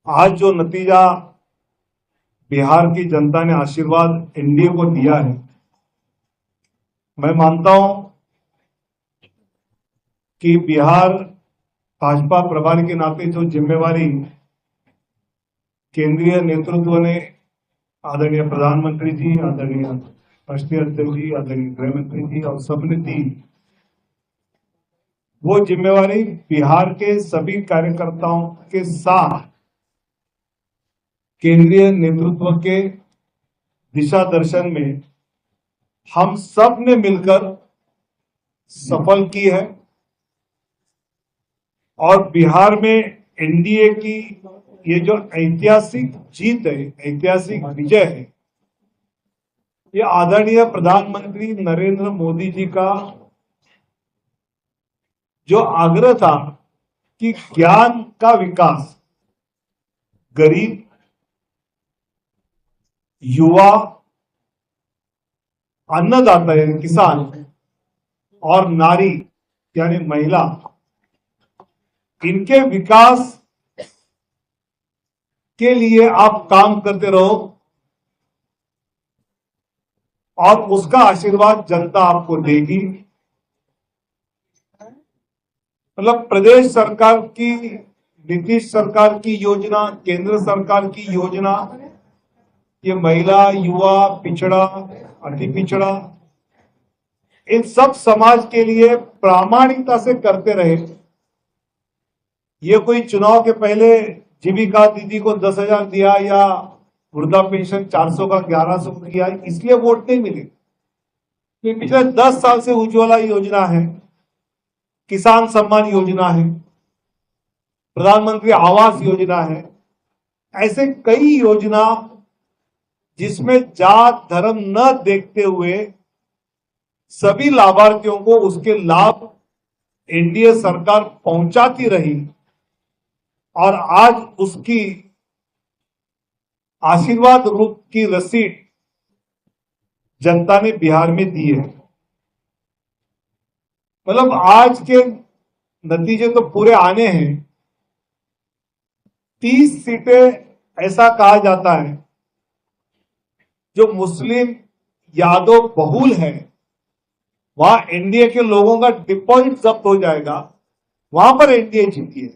आज जो नतीजा बिहार की जनता ने आशीर्वाद एनडीए को दिया है, मैं मानता हूं कि बिहार भाजपा प्रभारी के नाते जो जिम्मेवारी केंद्रीय नेतृत्व ने, आदरणीय प्रधानमंत्री जी, आदरणीय राष्ट्रीय अध्यक्ष जी, आदरणीय गृह मंत्री जी और सबने दी, वो जिम्मेवारी बिहार के सभी कार्यकर्ताओं के साथ केंद्रीय नेतृत्व के दिशा दर्शन में हम सब ने मिलकर सफल की है और बिहार में एनडीए की ये जो ऐतिहासिक जीत है, ऐतिहासिक विजय है, ये आदरणीय प्रधानमंत्री नरेंद्र मोदी जी का जो आग्रह था कि ज्ञान का विकास गरीब, युवा, अन्नदाता यानी किसान और नारी यानी महिला, इनके विकास के लिए आप काम करते रहो और उसका आशीर्वाद जनता आपको देगी। मतलब प्रदेश सरकार की, नीतीश सरकार की योजना, केंद्र सरकार की योजना, ये महिला, युवा, पिछड़ा, अति पिछड़ा, इन सब समाज के लिए प्रामाणिकता से करते रहे। ये कोई चुनाव के पहले जीविका दीदी को 10,000 दिया या वृद्धा पेंशन 400 का 1100 किया, इसलिए वोट नहीं मिले। ये पिछले 10 साल से उज्ज्वला योजना है, किसान सम्मान योजना है, प्रधानमंत्री आवास योजना है, ऐसे कई योजना जिसमें जात धर्म न देखते हुए सभी लाभार्थियों को उसके लाभ एनडीए सरकार पहुंचाती रही और आज उसकी आशीर्वाद रूप की रसीद जनता ने बिहार में दी है। मतलब आज के नतीजे तो पूरे आने हैं। 30 सीटें ऐसा कहा जाता है जो मुस्लिम यादव बहुल है, वहां एनडीए के लोगों का डिपॉजिट जब्त हो जाएगा, वहां पर एनडीए जीती है।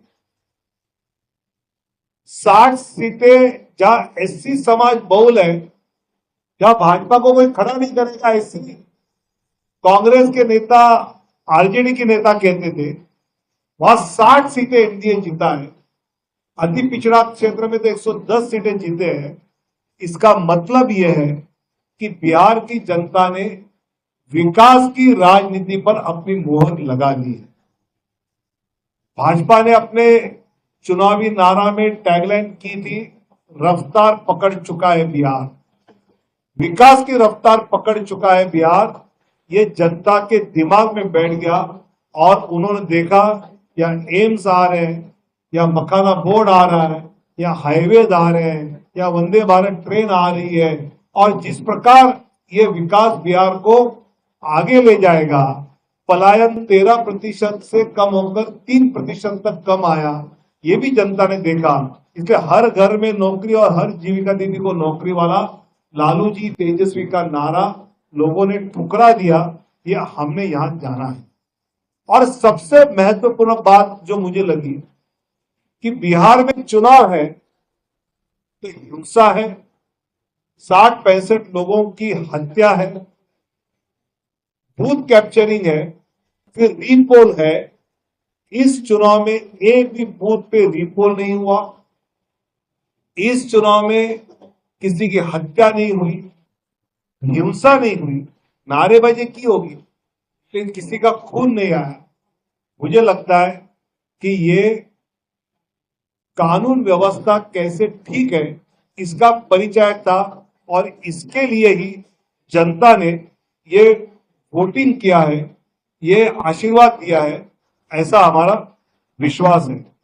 60 सीटें जहां एससी समाज बहुल है, जहां भाजपा को कोई खड़ा नहीं करेगा, एससी कांग्रेस के नेता, आरजेडी के नेता कहते थे, वहां 60 सीटें एनडीए जीता है। अति पिछड़ा क्षेत्र में तो 110 सीटें जीते हैं। इसका मतलब यह है कि बिहार की जनता ने विकास की राजनीति पर अपनी मोहर लगा ली है। भाजपा ने अपने चुनावी नारा में टैगलाइन की थी, रफ्तार पकड़ चुका है बिहार, विकास की रफ्तार पकड़ चुका है बिहार। ये जनता के दिमाग में बैठ गया और उन्होंने देखा या एम्स आ रहे हैं, या मखाना बोर्ड आ रहा है, या हाईवे आ रहे हैं, या वंदे भारत ट्रेन आ रही है, और जिस प्रकार ये विकास बिहार को आगे ले जाएगा, पलायन 13% से कम होकर 3% तक कम आया, ये भी जनता ने देखा। इसलिए हर घर में नौकरी और हर जीविका दीदी को नौकरी वाला लालू जी तेजस्वी का नारा लोगों ने ठुकरा दिया। ये हमने यहां जाना है। और सबसे महत्वपूर्ण बात जो मुझे लगी कि बिहार में चुनाव है तो हिंसा है, 60-65 लोगों की हत्या है, बूथ कैप्चरिंग है, फिर रीपोल है। इस चुनाव में एक भी बूथ पे रीपोल नहीं हुआ, इस चुनाव में किसी की हत्या नहीं हुई, हिंसा नहीं हुई, नारेबाजी की होगी लेकिन किसी का खून नहीं आया। मुझे लगता है कि ये कानून व्यवस्था कैसे ठीक है, इसका परिचय था और इसके लिए ही जनता ने ये वोटिंग किया है, ये आशीर्वाद दिया है, ऐसा हमारा विश्वास है।